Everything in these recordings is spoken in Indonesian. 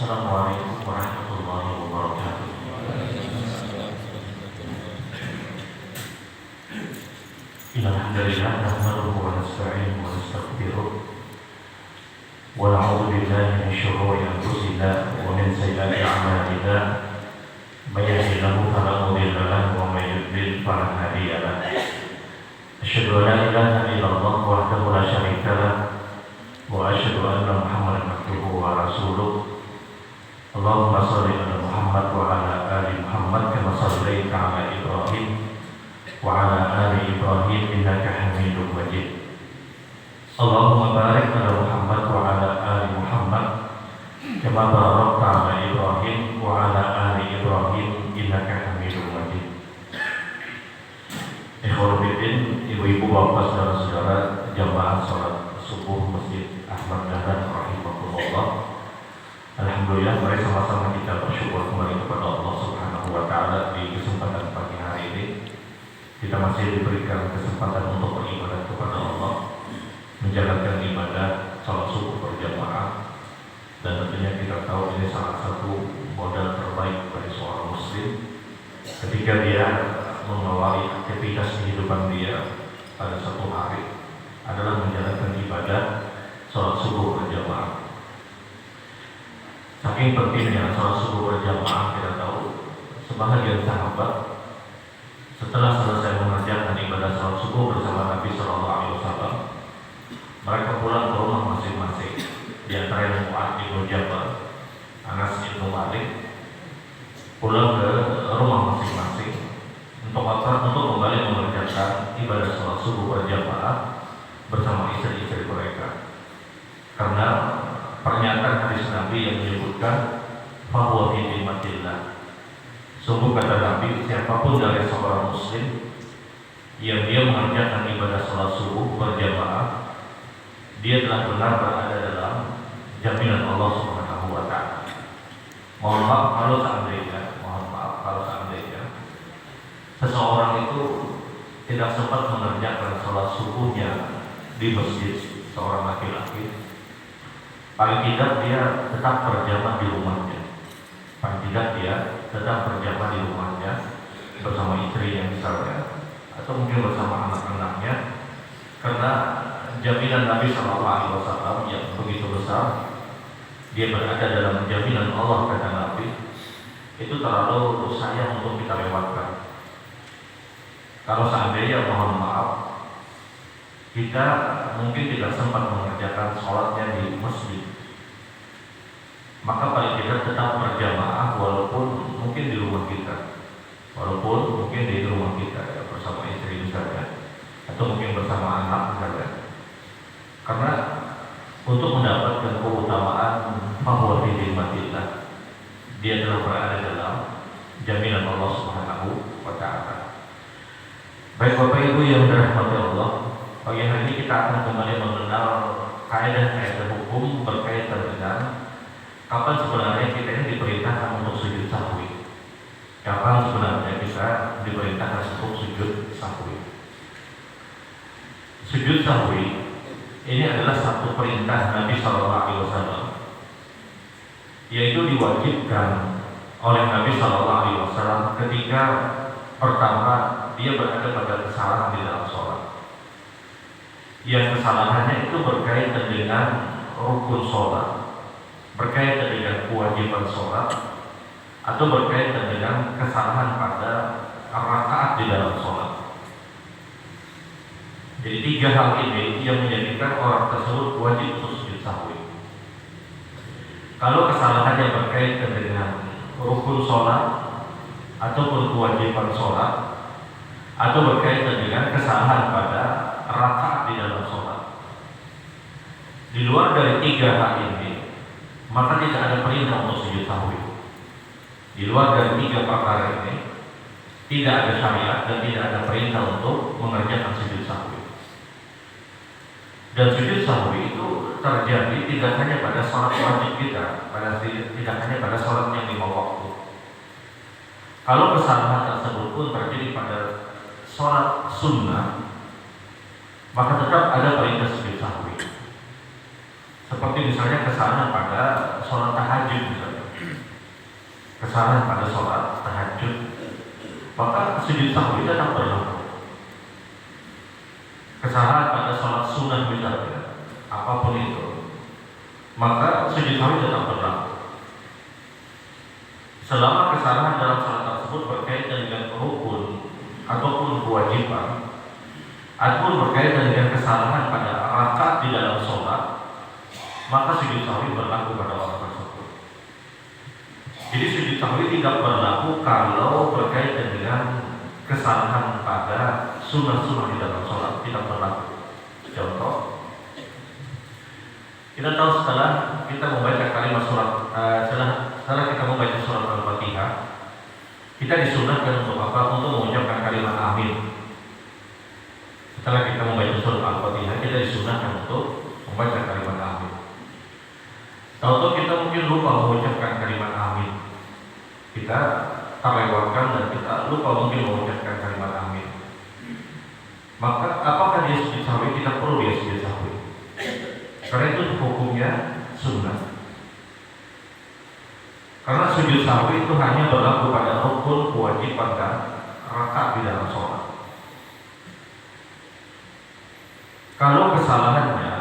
Assalamualaikum warahmatullahi wabarakatuh. Alhamdulillah nahmaduhu wa nasta'inuhu wa nastaghfiruh wa na'udzu billahi min shururi anfusina wa min sayyiati a'malina may yahdihillahu fala mudilla lahu wa may yudlil fala hadiya lahu. Asyhadu an la ilaha illallah wahdahu la syarika lahu wa asyhadu anna Muhammadan abduhu wa rasuluh. Allahumma shalli ala Muhammad wa ala ali Muhammad kama shallaita ala Ibrahim wa ala ali Ibrahim innaka Hamidum Majid. Allahumma barik ala Muhammad wa ala ali Muhammad kama barakta ala Ibrahim wa ala ali Ibrahim innaka Hamidum Majid. Ikhwani fillah, ibu-ibu, bapak, saudara-saudara jamaah salat subuh Masjid Ahmad Dahlan rahimahullah. Alhamdulillah, mari sama-sama kita bersyukur kembali kepada Allah Subhanahu wa taala di kesempatan pagi hari ini. Kita masih diberikan kesempatan untuk beribadah kepada Allah, menjalankan ibadah salat subuh berjamaah, dan tentunya kita tahu ini salah satu modal terbaik bagi seorang muslim ketika dia mengawali aktivitas kehidupan dia pada satu hari adalah menjalankan ibadah salat subuh berjamaah. Saking pentingnya salat subuh berjamaah, kita tahu sebahagian sahabat setelah selesai mengerjakan ibadah salat subuh bersama Nabi Shallallahu Alaihi Wasallam, mereka pulang ke rumah masing-masing. Di antaranya Mu'adz bin Jabal, Anas bin Malik, pulang ke rumah masing-masing untuk kembali mengerjakan ibadah salat subuh berjamaah bersama istri-istri mereka. Karena pernyataan hadis Nabi yang menyebutkan fahuwa fi dhimmatillah. Sungguh kata Nabi, siapapun dari seorang muslim yang dia mengerjakan ibadah salat subuh berjamaah, dia telah benar berada dalam jaminan Allah Subhanahu wa taala. Mohon maaf kalau seandainya seseorang itu tidak sempat mengerjakan salat subuhnya di masjid, seorang laki-laki, paling tidak dia tetap berjamaah di rumahnya. Bersama istrinya misalnya, atau mungkin bersama anak-anaknya, karena jaminan Nabi Shallallahu Alaihi Wasallam yang begitu besar, dia berada dalam jaminan Allah, kata Nabi, itu terlalu sayang untuk kita lewatkan. Kalau seandainya, mohon maaf, kita mungkin tidak sempat mengerjakan sholatnya di masjid, maka paling tidak tetap berjamaah walaupun mungkin di rumah kita, ya, bersama istri misalnya, atau mungkin bersama anak misalnya. Karena untuk mendapatkan keutamaan fahuwa fi dhimmatillah, dia telah berada dalam jaminan Allah Subhanahu wa taala. Baik Bapak Ibu yang dirahmati Allah, pagi hari ini kita akan kembali mengenal kaidah-kaidah hukum berkaitan dengan kapan sebenarnya kita ini diperintahkan untuk sujud sahwi. Kapan sebenarnya kita diperintahkan untuk sujud sahwi? Sujud sahwi ini adalah satu perintah Nabi Shallallahu Alaihi Wasallam, yaitu diwajibkan oleh Nabi Shallallahu Alaihi Wasallam ketika pertama dia berada pada kesalahan di dalam sholat. Yang kesalahannya itu berkaitan dengan rukun sholat, berkaitan dengan kewajiban sholat, atau berkaitan dengan kesalahan pada rakaat di dalam sholat. Jadi tiga hal ini yang menjadikan orang tersebut wajib untuk sujud sahwi. Kalau kesalahannya berkaitan dengan rukun sholat ataupun kewajiban sholat, atau berkaitan dengan kesalahan pada rakaat di dalam sholat, di luar dari tiga hal ini, maka tidak ada perintah untuk sujud sahwi. Di luar dari tiga perkara ini, tidak ada syariat dan tidak ada perintah untuk mengerjakan sujud sahwi. Dan sujud sahwi itu terjadi tidak hanya pada sholat wajib kita, tidak hanya pada sholat yang 5 waktu. Kalau kesalahan tersebut pun terjadi pada sholat sunnah, maka tetap ada perintah sujud sahwi. Seperti misalnya kesalahan pada sholat tahajud misalnya. kesalahan pada sholat tahajud, maka sujud sahwi tetap berlaku. Kesalahan pada sholat sunnah misalnya, apapun itu, maka sujud sahwi tetap berlaku. Selama kesalahan dalam sholat tersebut berkaitan dengan rukun ataupun kewajiban, ataupun berkaitan dengan kesalahan pada rakaat di dalam sholat, maka sujud sahwi berlaku pada orang tersebut. Jadi sujud sahwi tidak berlaku kalau berkaitan dengan kesalahan pada sunnah-sunnah di dalam sholat, tidak berlaku. Contoh, kita tahu setelah kita membaca kalimat surat, setelah kita membaca surat Al-Fatihah, kita disunahkan untuk apa? Untuk mengucapkan kalimat amin. Setelah kita membaca surat Al-Fatihah, kita disunahkan untuk membaca kalimat amin. Tahu-tahu kita mungkin lupa mengucapkan kalimat amin. Kita terlewatkan dan kita lupa mungkin mengucapkan kalimat amin. Maka apakah dia sujud sahwi? Tidak perlu dia sujud sahwi. Karena itu hukumnya sunnah. Karena sujud sahwi itu hanya berlaku pada rukun, kewajiban dan rakaat di dalam sholat. Kalau kesalahannya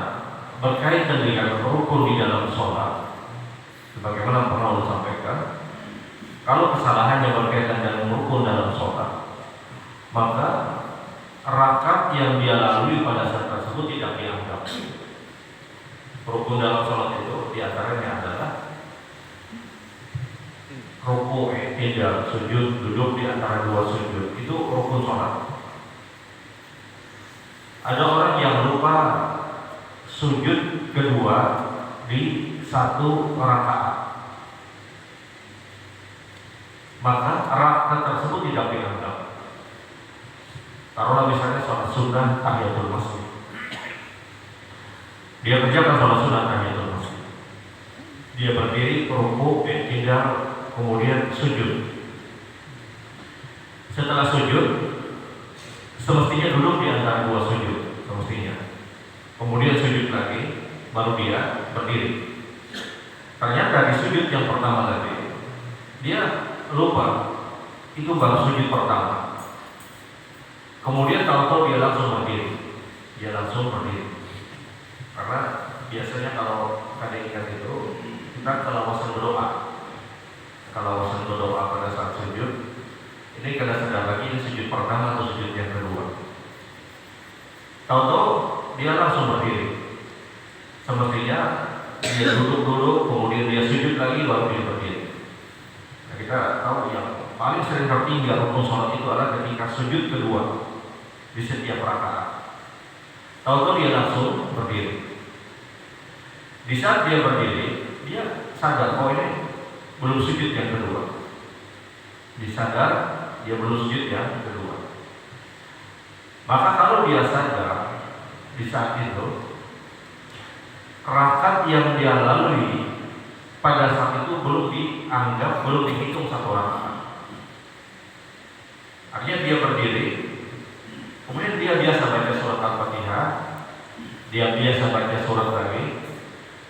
berkaitan dengan rukun di dalam sholat, sebagaimana pernah Allah sampaikan, kalau kesalahannya berkaitan dengan rukun dalam sholat, maka rakaat yang dia lalui pada saat tersebut tidak dianggap. Rukun dalam sholat itu diantaranya adalah ruku, i'tidal, sujud, duduk di antara dua sujud. Itu rukun sholat. Ada orang yang lupa sujud kedua di satu rakaat, maka rakaat tersebut tidak dianggap. Taruhlah misalnya sholat sunnah tahiyatul masjid, dia kerjakan sholat sunnah tahiyatul masjid, dia berdiri, ruku, i'tidal, kemudian sujud. Setelah sujud, semestinya duduk di antara dua sujud, semestinya. Kemudian sujud lagi, baru dia berdiri. Ternyata di sujud yang pertama tadi, dia lupa itu baru sujud pertama. Kemudian tahu-tahu dia langsung berdiri, karena biasanya kalau kada ingat itu, kita kelawasan berdoa pada saat sujud. Ini kada sadar lagi ini sujud pertama atau sujud yang kedua. Tahu-tahu dia langsung berdiri. Semestinya dia duduk dulu, kemudian dia sujud lagi, baru dia berdiri. Nah, kita tahu yang paling sering tertinggal rukun sholat itu adalah ketika sujud kedua di setiap rakaat. Tahu-tahu dia langsung berdiri. Di saat dia berdiri, dia sadar bahwa ini belum sujud yang kedua. Disadar dia belum sujud yang kedua. Maka kalau dia sadar di saat itu, rakaat yang dia lalui pada saat itu belum dianggap, belum dihitung satu rakaat. Artinya dia berdiri, kemudian dia biasa baca surat Al-Fatihah, dia biasa baca surat lagi,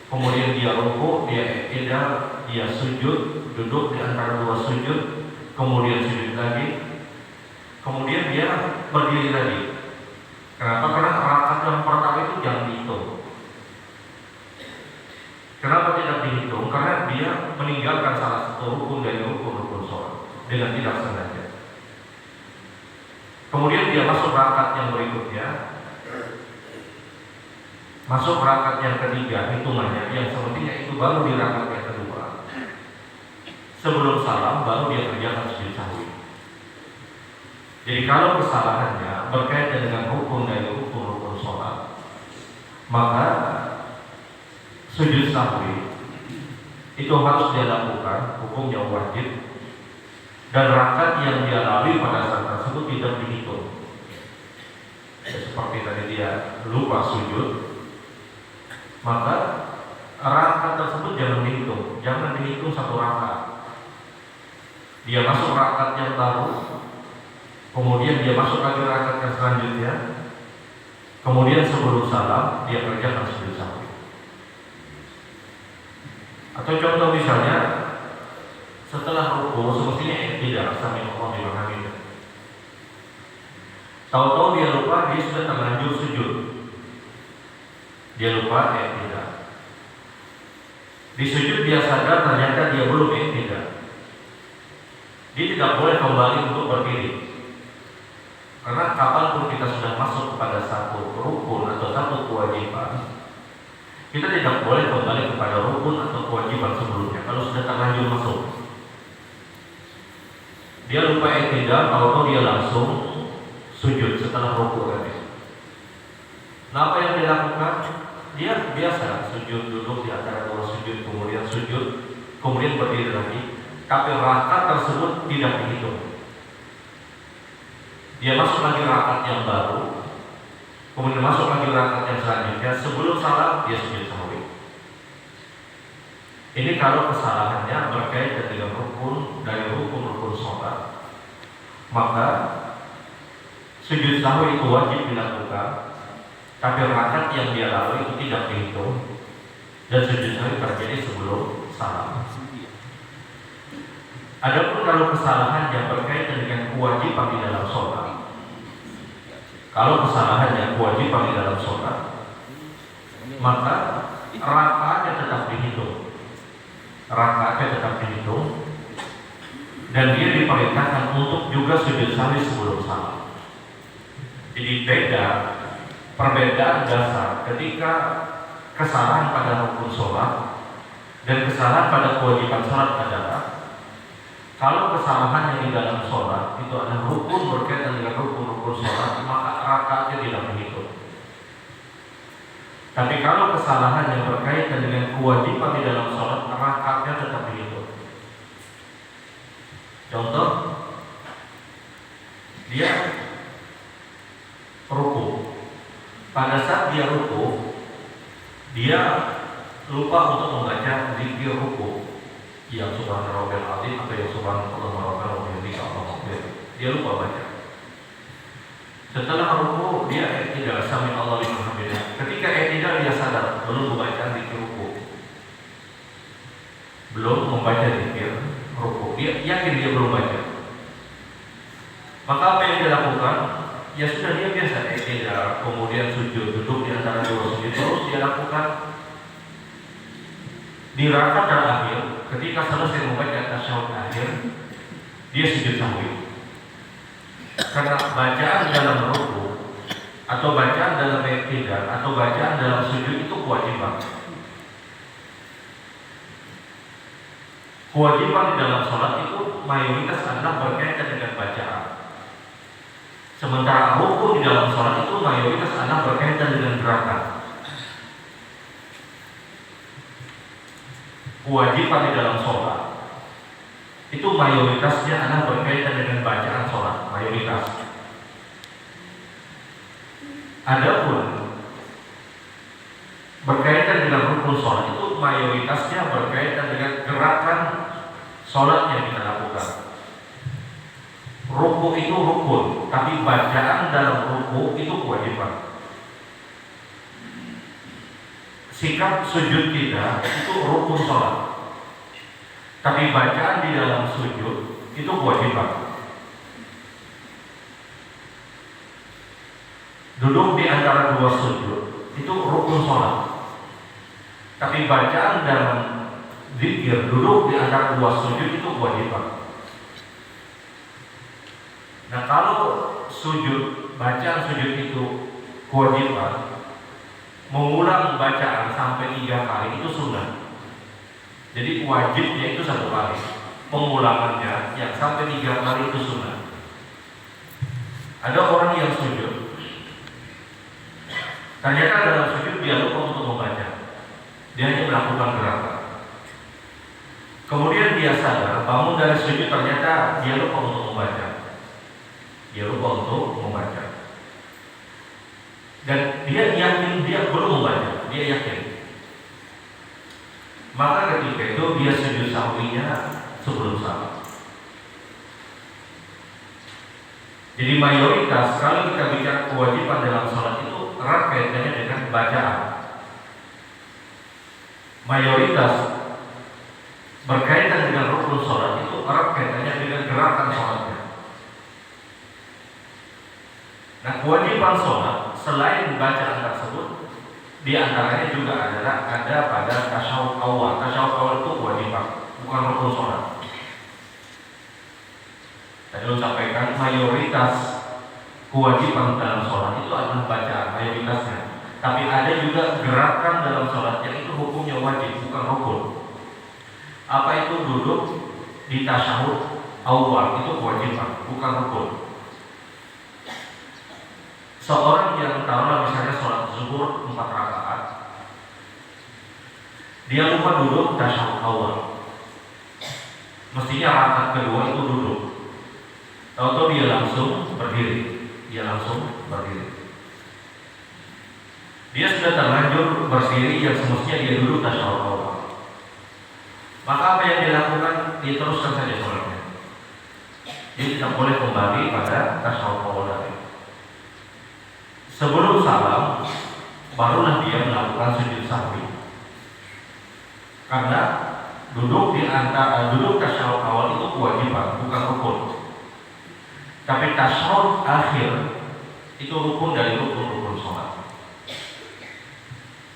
kemudian dia ruku, dia i'tidal, dia sujud, duduk di antara dua sujud, kemudian sujud lagi, kemudian dia berdiri lagi. Kenapa? Karena rakaat yang pertama itu jangan dihitung. Kenapa tidak dihitung? Karena dia meninggalkan salah satu rukun dari rukun-rukun sholat dengan tidak sengaja. Kemudian dia masuk rakaat yang berikutnya, masuk rakaat yang ketiga, hitungannya yang semestinya itu baru di rakaat yang kedua. Sebelum salam baru dia kerjakan sujud sahwi. Jadi kalau kesalahannya berkaitan dengan rukun dari rukun-rukun sholat, maka sujud sahwi itu harus dia lakukan, hukumnya wajib, dan rakaat yang dia lalui pada saat tersebut tidak dihitung. Ya, seperti tadi dia lupa sujud, maka rakaat tersebut jangan dihitung satu rakaat. Dia masuk rakaat yang baru, kemudian dia masuk lagi rakaat yang selanjutnya, kemudian sebelum salam dia kerjakan sujud sahwi. Atau contoh misalnya setelah ruku semestinya tidak sami Allah liman hamidah. Tahu-tahu dia lupa, dia sudah terlanjur sujud. Dia lupa tidak. Di sujud dia sadar ternyata dia belum tidak. Dia tidak boleh kembali untuk berdiri. Karena kapanpun kita sudah masuk kepada satu rukun atau satu kewajiban, kita tidak boleh kembali kepada rukun atau kewajiban sebelumnya kalau sudah terlanjur masuk. Dia lupa tidak, tahu-tahu dia langsung sujud setelah rukuk tadi. Nah, apa yang dia lakukan? Dia biasa sujud, duduk di antara dua sujud, kemudian berdiri lagi. Tapi rakaat tersebut tidak dihitung. Dia masuk lagi rakaat yang baru, kemudian masuk lagi rakaat yang selanjutnya. Sebelum salam dia sujud sahwi. Ini kalau kesalahannya berkaitan dengan rukun dari rukun sholat, maka sujud sahwi itu wajib dilakukan, tapi rakaat yang dia lalui itu tidak dihitung, dan sujud sahwi terjadi sebelum salam. Adapun kalau kesalahan yang berkaitan dengan kewajiban di dalam sholat, kalau kesalahan yang kewajiban di dalam sholat, maka rakaatnya tetap dihitung. Rakaatnya tetap dihitung, dan dia diperintahkan untuk juga sujud sahwi sebelum salam. Jadi perbedaan dasar ketika kesalahan pada rukun sholat dan kesalahan pada kewajiban sholat adalah kalau kesalahan yang di dalam sholat itu ada rukun berkaitan dengan rukun sholat, maka rakaatnya tidak dihitung. Tapi kalau kesalahan yang berkaitan dengan kewajiban di dalam sholat, rakaatnya tetap dihitung. Contoh, dia ruku. Pada saat dia ruku, dia lupa untuk membaca zikir ruku, yang subhana rabbiyal azim atau yang subhana rabbiyal azim. Dia lupa baca. Setelah ruku dia tidak sami Allah liman hamidah. Ketika tidak dia sadar belum membaca zikir ruku, belum membaca zikir ruku. Dia yakin dia belum baca. Maka apa yang dia lakukan? Ya sudah, dia biasa tidak, kemudian sujud, duduk di antara dua sujud, terus dia lakukan. Di rakaat terakhir, ketika selesai membaca tasyahud akhir, dia sujud sahwi. Karena bacaan dalam ruku atau bacaan dalam i'tidal atau bacaan dalam sujud itu kewajiban. Kewajiban di dalam sholat itu mayoritas adalah berkaitan dengan bacaan. Sementara rukun di dalam sholat itu mayoritas adalah berkaitan dengan gerakan. Kewajiban di dalam sholat itu mayoritasnya adalah berkaitan dengan bacaan sholat, mayoritas. Adapun berkaitan dengan rukun sholat itu mayoritasnya berkaitan dengan gerakan sholat yang kita lakukan. Ruku itu rukun, tapi bacaan dalam ruku itu kewajiban. Sikap sujud kita itu rukun sholat, tapi bacaan di dalam sujud itu kewajiban. Duduk di antara dua sujud itu rukun sholat, tapi bacaan dalam zikir duduk di antara dua sujud itu kewajiban. Nah, kalau bacaan sujud itu kewajiban, mengulang bacaan sampai 3 kali itu sunnah. Jadi wajibnya itu 1 kali, pengulangannya yang sampai 3 kali itu sunnah. Ada orang yang sujud, ternyata dalam sujud dia lupa untuk membaca, dia hanya melakukan gerakan. Kemudian dia sadar, bangun dari sujud, ternyata dia lupa untuk membaca. Dan dia yakin dia belum membaca, dia yakin. Maka ketika itu dia sujud sahwinya sebelum salam. Jadi mayoritas kalau kita bicara kewajiban dalam sholat itu erat kaitannya dengan bacaan. Mayoritas berkaitan dengan rukun sholat itu erat kaitannya dengan gerakan sholatnya. Nah, kewajiban sholat selain bacaan tersebut, di antaranya juga adalah ada pada tasyahud awal. Tasyahud awal itu kewajiban, bukan rukun sholat. Tadi saya sampaikan mayoritas kewajiban dalam sholat itu adalah bacaan, mayoritasnya. Tapi ada juga gerakan dalam sholat yang itu hukumnya wajib, bukan rukun. Apa itu duduk di tasyahud awal, itu kewajiban, bukan rukun. Seorang yang taruhlah misalnya sholat zuhur 4 rakaat, dia lupa duduk tasyahud awal. Mestinya rakaat kedua itu duduk. Tahu-tahu dia langsung berdiri. Dia sudah terlanjur berdiri yang semestinya dia duduk tasyahud awal. Maka apa yang dilakukan? Dia teruskan saja sholatnya. Dia tidak boleh kembali pada tasyahud awal lagi. Sebelum salam, barulah dia melakukan sujud sahwi. Karena duduk tasyahud awal itu kewajiban, bukan rukun. Tapi tasyahud akhir itu rukun dari rukun sholat.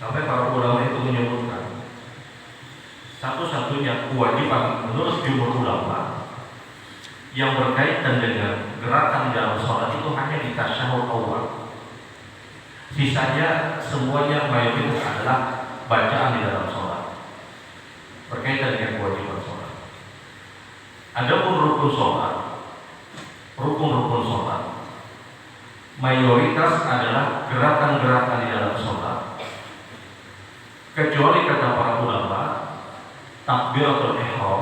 Sampai para ulama itu menyebutkan satu-satunya kewajiban menurut jumhur ulama yang berkaitan dengan gerakan dalam sholat itu hanya di tasyahud awal. Sisanya semuanya mayoritas adalah bacaan di dalam sholat, berkaitan dengan kewajiban sholat. Adapun rukun sholat, rukun sholat, mayoritas adalah gerakan-gerakan di dalam sholat, kecuali kata para ulama takbiratul ihram,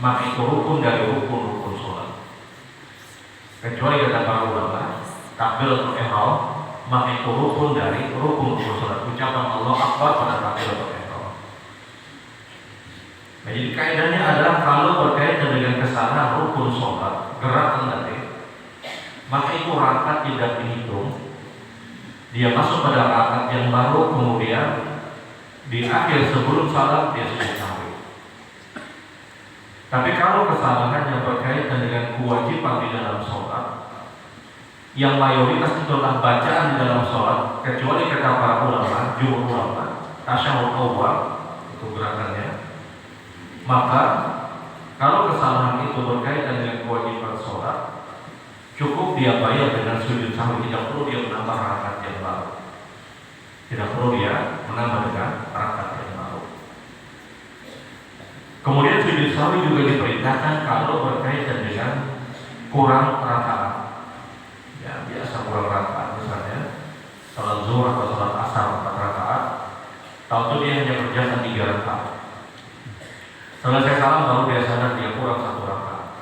maka itu rukun dari rukun sholat. Kecuali kata para ulama takbiratul ihram, maka itu rukun dari rukun sholat. Ucapan Allah Akbar pada takbiratul ihram. Nah, jadi kaidahnya adalah kalau berkaitan dengan kesalahan rukun sholat, gerakan tadi, maka itu rakaat tidak dihitung. Dia masuk pada rakaat yang baru, kemudian di akhir sebelum salam dia sudah sahwi. Tapi kalau kesalahan yang berkaitan dengan kewajiban di dalam sholat, yang mayoritas itu adalah bacaan di dalam sholat, kecuali kata para ulama, jumhur ulama, tasyahud awal itu gerakannya. Maka kalau kesalahan itu berkaitan dengan kewajiban sholat, cukup dia bayar dengan sujud sahwi, tidak perlu dia menambah rakaat yang baru. Tidak perlu dia menambah dengan rakaat yang baru. Kemudian sujud sahwi juga diperintahkan kalau berkaitan dengan kurang rakaat. Ya, biasa kurang rakaat, misalnya salat zuhur atau salat asar 4 rakaat, tahu dia hanya kerjakan 3 rakaat. Selesai salam baru dia sadar dia kurang 1 rakaat.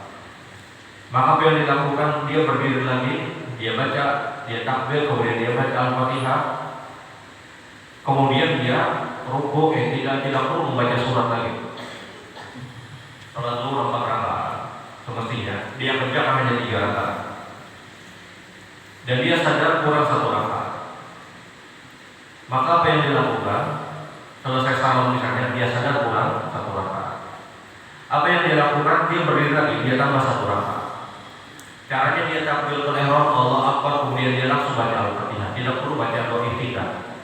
Maka apa yang dilakukan? Dia berdiri lagi, dia baca, dia takbir, kemudian dia baca Al-Fatihah, kemudian dia rukuk, tidak perlu membaca surat lagi. Salat zuhur 4 rakaat, semestinya dia kerjakan hanya 3 rakaat. Dan dia sadar kurang 1 rakaat. Maka apa yang dilakukan? Selesai salam misalnya, dia sadar kurang 1 rakaat. Apa yang dia lakukan? Dia berdiri lagi, dia tambah 1 rakaat. Caranya dia takbiratul ihram, Allah Akbar, kemudian dia langsung baca Al-Fatihah. Tidak perlu baca doa iftitah.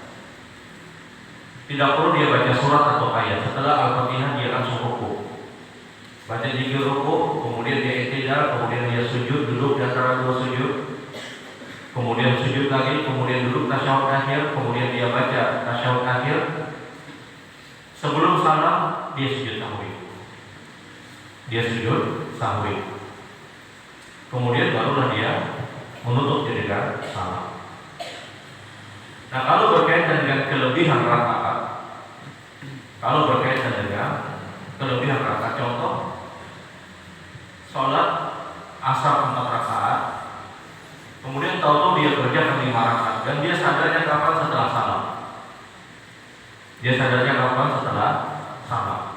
Tidak perlu dia baca surat atau ayat. Setelah Al-Fatihah dia langsung rukuk. Baca zikir rukuk, kemudian dia i'tidal, kemudian dia sujud, duduk di antara 2 sujud. Kemudian sujud lagi, kemudian duduk tasyahud akhir, kemudian dia baca tasyahud akhir. Sebelum salam dia sujud sahwi. Kemudian barulah dia menutup dengan salam. Nah, kalau berkaitan dengan kelebihan rakaat, contoh sholat asar 4 rakaat, kemudian tahu-tahu dia kerjakan 5 rakaat, dan dia sadarnya kapan? Setelah salam.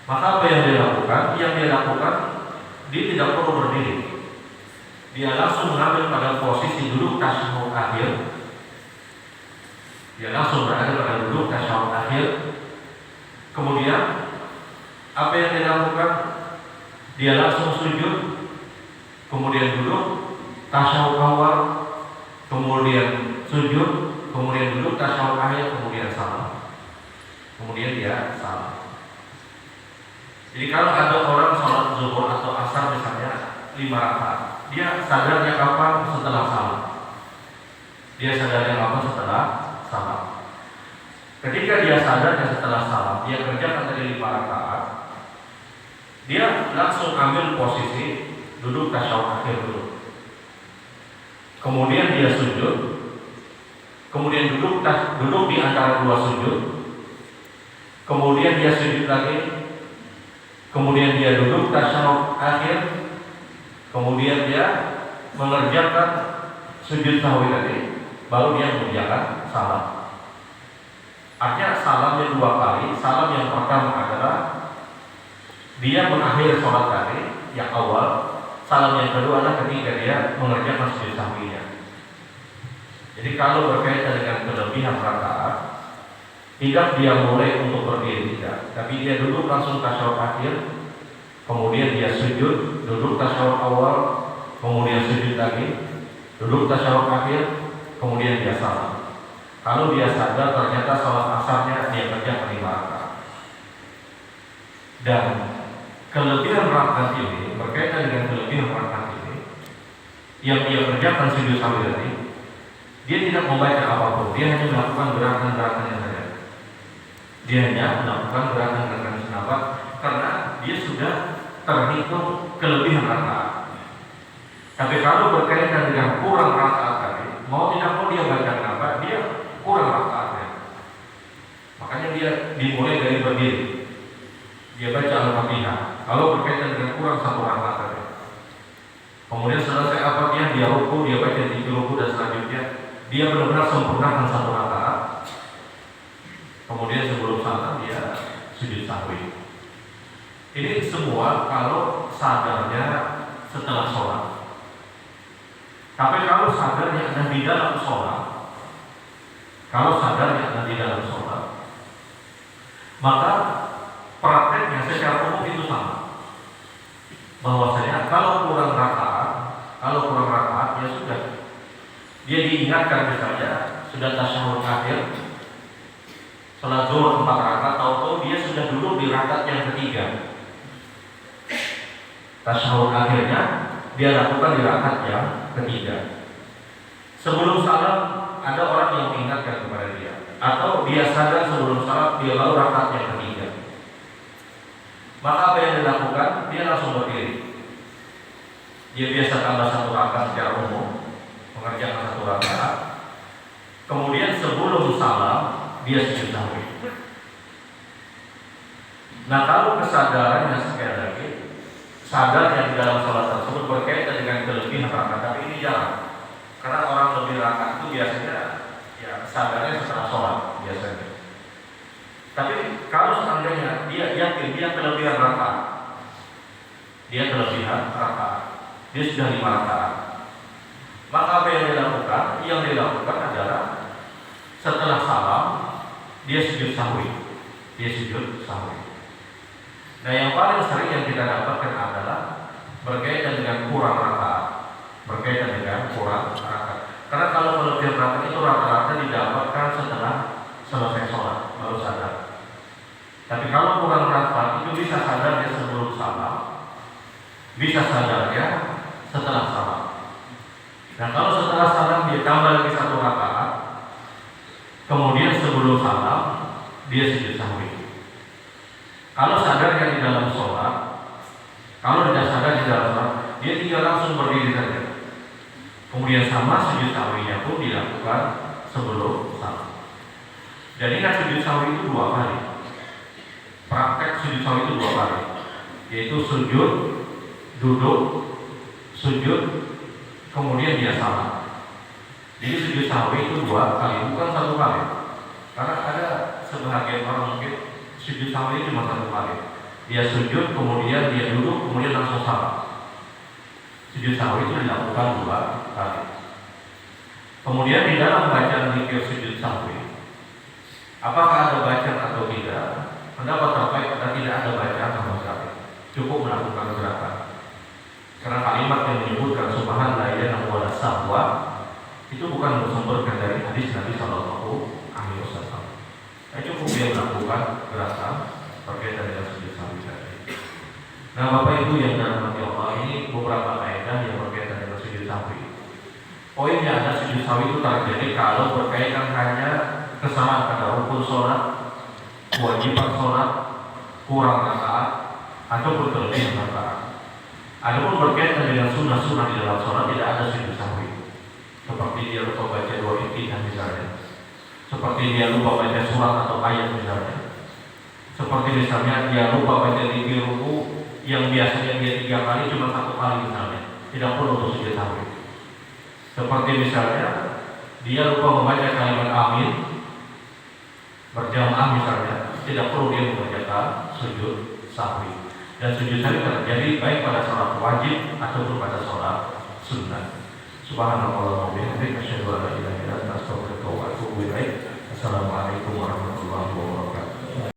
Maka apa yang dia lakukan? Dia tidak perlu berdiri. Dia langsung mengambil pada posisi duduk tasyahud akhir. Kemudian Apa yang dia lakukan? Dia langsung sujud, kemudian duduk, tasyahud awal, kemudian sujud, kemudian duduk, tasyahud akhir, kemudian salam. Kemudian dia salam. Jadi kalau ada orang sholat zuhur atau asar misalnya 5 rakaat, dia sadarnya kapan? Setelah salam. Dia sadarnya kapan? Setelah salam. Ketika dia sadarnya setelah salam, dia kerjakan dari 5 rakaat, dia langsung ambil posisi duduk tasyahud akhir dulu. Kemudian dia sujud, kemudian duduk di antara 2 sujud, kemudian dia sujud lagi, kemudian dia duduk tasyahud akhir, kemudian dia mengerjakan sujud sahwi tadi, baru dia mengerjakan salam. Artinya salamnya 2 kali. Salam yang pertama adalah dia mengakhiri sholat tadi yang awal. Salam yang kedua adalah ketika dia mengerjakan sujud sahwinya. Jadi kalau berkaitan dengan kelebihan rakaat, tidak dia mulai untuk berdiri, tidak, tapi dia duduk langsung tasyahud akhir, kemudian dia sujud, duduk tasyahud awal, kemudian sujud lagi, duduk tasyahud akhir, kemudian dia salam. Kalau dia sadar ternyata sholat asarnya dia kerjakan 5 rakaat. Dan kelebihan rakaat ini, berkaitan dengan kelebihan rakaat ini, yang dia kerjakan sujud sahwi tadi, dia tidak membaca apapun, dia hanya melakukan gerakan-gerakannya saja. Dia hanya melakukan gerakan-gerakan senabat karena dia sudah terhitung kelebihan rakaat. Tapi kalau berkaitan dengan kurang rakaat tadi, mau tidak mau dia baca apa, dia kurang rakaatnya. Makanya dia dimulai dari berdiri. Dia baca Al-Fatihah. Kalau berkaitan dengan kurang 1 rakaat tadi, kemudian selesai apa dia ruku, dia baca zikir ruku, dan selanjutnya dia benar-benar sempurnakan 1 rakaat. Kemudian sebelum salam dia sujud sahwi. Ini semua kalau sadarnya setelah sholat. Tapi kalau sadarnya ada di dalam sholat, maka prakteknya secara umum itu sama. Bahwasanya kalau kurang rakaat, ya sudah. Dia diingatkan misalnya sudah tasyahud akhir, sholat zuhur 4 rakaat, atau dia sudah duduk di rakaat yang ketiga. Tasyahud akhirnya dia lakukan di rakaat yang ketiga. Sebelum salam ada orang yang mengingatkan kepada dia, atau dia sadar sebelum salam dia baru rakaat yang ketiga. Maka apa yang dilakukan? Dia langsung berdiri. Dia biasa tambah 1 rakaat secara umum, mengerjakan 1 rakaat. Kemudian sebelum salam dia sujud sahwi. Nah, kalau kesadarannya sekali lagi sadar yang di dalam sholat tersebut berkaitan dengan kelebihan rakaat, tapi ini jarang. Karena orang lebih rakaat itu biasanya ya sadarnya setelah sholat biasanya. Tapi kalau seandainya dia yakin dia kelebihan rakaat, dia sudah 5 rakaat, maka apa yang dilakukan? Yang dilakukan adalah setelah salam dia sujud sahwi. Nah, yang paling sering yang kita dapatkan adalah berkaitan dengan kurang rakaat. Karena kalau kelebihan rakaat itu rata-rata didapatkan setelah selesai sholat baru sadar. Tapi kalau kurang rakaat itu bisa sadarnya sebelum salam, bisa sadarnya setelah salam. Nah, kalau setelah salam dia tambah lagi 1 rakaat, kemudian sebelum salam dia sujud sahwi. Kalau sadarnya di dalam sholat, kalau tidak sadar di dalam sholat, dia tinggal langsung berdiri saja. Kemudian sama sujud sahwinya pun dilakukan sebelum salam. Dan ingat sujud sahwi itu 2 kali. Praktek sujud sahwi itu 2 kali, yaitu sujud, duduk, sujud, kemudian dia salam. Jadi sujud sahwi itu 2 kali, bukan 1 kali. Karena ada sebagian orang mungkin sujud sahwi cuma 1 kali. Dia sujud, kemudian dia duduk, kemudian langsung salam. Sujud sahwi itu dilakukan 2 kali. Kemudian di dalam bacaan zikir sujud sahwi, apakah ada bacaan atau tidak? Pendapat terbaik adalah tidak ada bacaan sama cukup melakukan gerakan. Karena kalimat yang menyebutkan subhanallah dan wala sahwa itu bukan bersumberkan dari hadis Nabi Shallallahu Alaihi Wasallam. Cukup dia melakukan gerakan berkaitan dengan sujud sahwi tadi. Nah, Bapak Ibu yang dirahmati Allah, ini beberapa kaidah yang berkaitan dengan sujud sahwi. Poinnya ada sujud sahwi itu terjadi kalau berkaitan hanya kesamaan pada rukun sholat, kewajiban sholat, kurang rakaat, ataupun kelebihan rakaat. Adapun berkaitan dengan sunnah-sunnah di dalam sholat tidak ada sujud sahwi. Seperti dia lupa baca dua Iftitah misalnya, seperti dia lupa baca surat atau ayat misalnya, seperti misalnya dia lupa baca di ruku yang biasanya dia 3 kali cuma 1 kali misalnya, tidak perlu untuk sujud sahwi. Seperti misalnya dia lupa membaca kalimat amin berjamaah misalnya, tidak perlu dia membacakan sujud sahwi. Dan sujud sahwi terjadi baik pada sholat wajib ataupun pada sholat sunnah. Subhanallah wa bihamdihi asyhadu an la ilaha illa anta astaghfiruka wa atubu ilaik. Assalamualaikum warahmatullahi wabarakatuh.